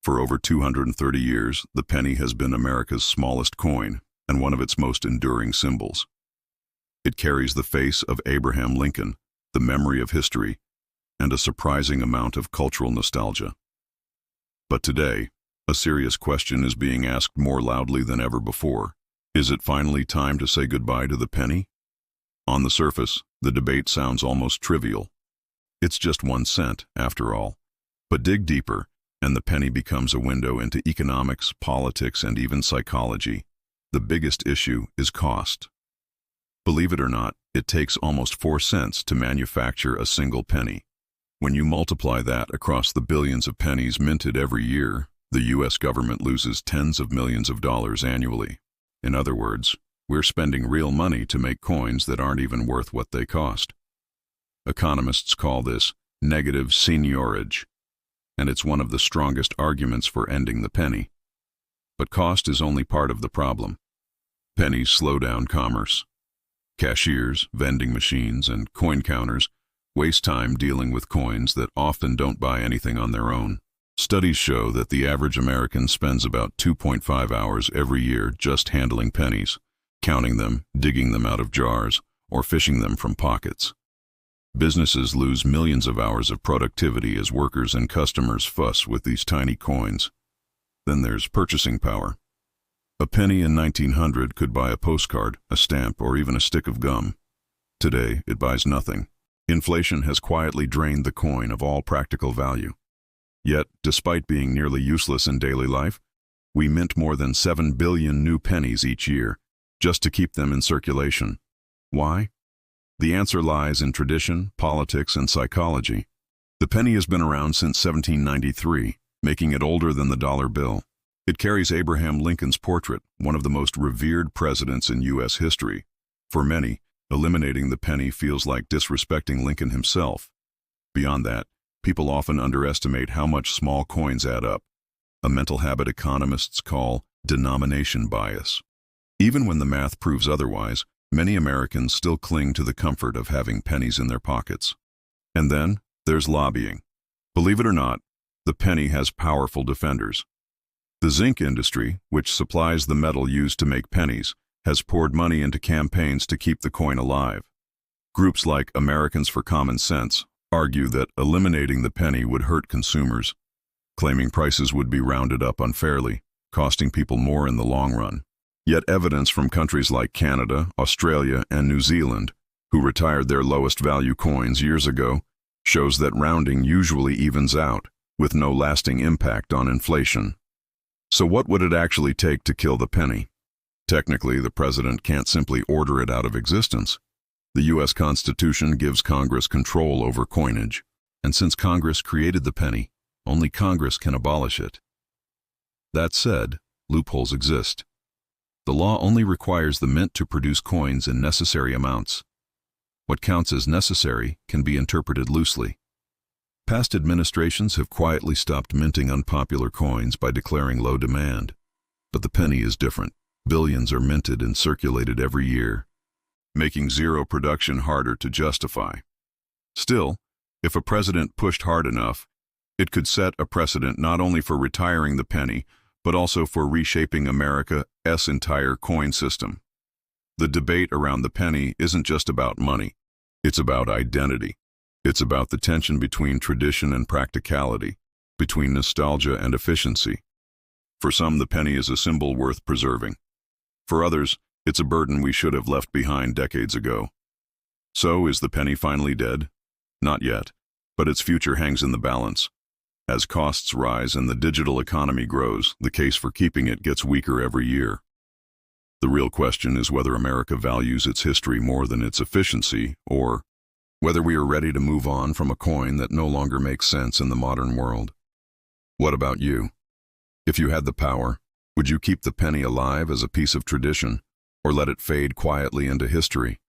For over 230 years, the penny has been America's smallest coin and one of its most enduring symbols. It carries the face of Abraham Lincoln, the memory of history, and a surprising amount of cultural nostalgia. But today, a serious question is being asked more loudly than ever before. Is it finally time to say goodbye to the penny? On the surface, the debate sounds almost trivial. It's just 1 cent, after all. But dig deeper, and the penny becomes a window into economics, politics, and even psychology. The biggest issue is cost. Believe it or not, it takes almost 4 cents to manufacture a single penny. When you multiply that across the billions of pennies minted every year, the U.S. government loses tens of millions of dollars annually. In other words, we're spending real money to make coins that aren't even worth what they cost. Economists call this negative seigniorage, and it's one of the strongest arguments for ending the penny. But cost is only part of the problem. Pennies slow down commerce. Cashiers, vending machines, and coin counters waste time dealing with coins that often don't buy anything on their own. Studies show that the average American spends about 2.5 hours every year just handling pennies, counting them, digging them out of jars, or fishing them from pockets. Businesses lose millions of hours of productivity as workers and customers fuss with these tiny coins. Then there's purchasing power. A penny in 1900 could buy a postcard, a stamp, or even a stick of gum. Today, it buys nothing. Inflation has quietly drained the coin of all practical value. Yet, despite being nearly useless in daily life, we mint more than 7 billion new pennies each year, just to keep them in circulation. Why? The answer lies in tradition, politics, and psychology. The penny has been around since 1793, making it older than the dollar bill. It carries Abraham Lincoln's portrait, one of the most revered presidents in U.S. history. For many, eliminating the penny feels like disrespecting Lincoln himself. Beyond that, people often underestimate how much small coins add up, a mental habit economists call denomination bias. Even when the math proves otherwise, many Americans still cling to the comfort of having pennies in their pockets. And then, there's lobbying. Believe it or not, the penny has powerful defenders. The zinc industry, which supplies the metal used to make pennies, has poured money into campaigns to keep the coin alive. Groups like Americans for Common Sense argue that eliminating the penny would hurt consumers, claiming prices would be rounded up unfairly, costing people more in the long run. Yet evidence from countries like Canada, Australia, and New Zealand, who retired their lowest value coins years ago, shows that rounding usually evens out, with no lasting impact on inflation. So what would it actually take to kill the penny? Technically, the president can't simply order it out of existence. The U.S. Constitution gives Congress control over coinage, and since Congress created the penny, only Congress can abolish it. That said, loopholes exist. The law only requires the mint to produce coins in necessary amounts. What counts as necessary can be interpreted loosely. Past administrations have quietly stopped minting unpopular coins by declaring low demand. But the penny is different. Billions are minted and circulated every year, making zero production harder to justify. Still, if a president pushed hard enough, it could set a precedent not only for retiring the penny, but also for reshaping America's entire coin system. The debate around the penny isn't just about money. It's about identity. It's about the tension between tradition and practicality, between nostalgia and efficiency. For some, the penny is a symbol worth preserving. For others, it's a burden we should have left behind decades ago. So, is the penny finally dead? Not yet, but its future hangs in the balance. As costs rise and the digital economy grows, the case for keeping it gets weaker every year. The real question is whether America values its history more than its efficiency, or whether we are ready to move on from a coin that no longer makes sense in the modern world. What about you? If you had the power, would you keep the penny alive as a piece of tradition, or let it fade quietly into history?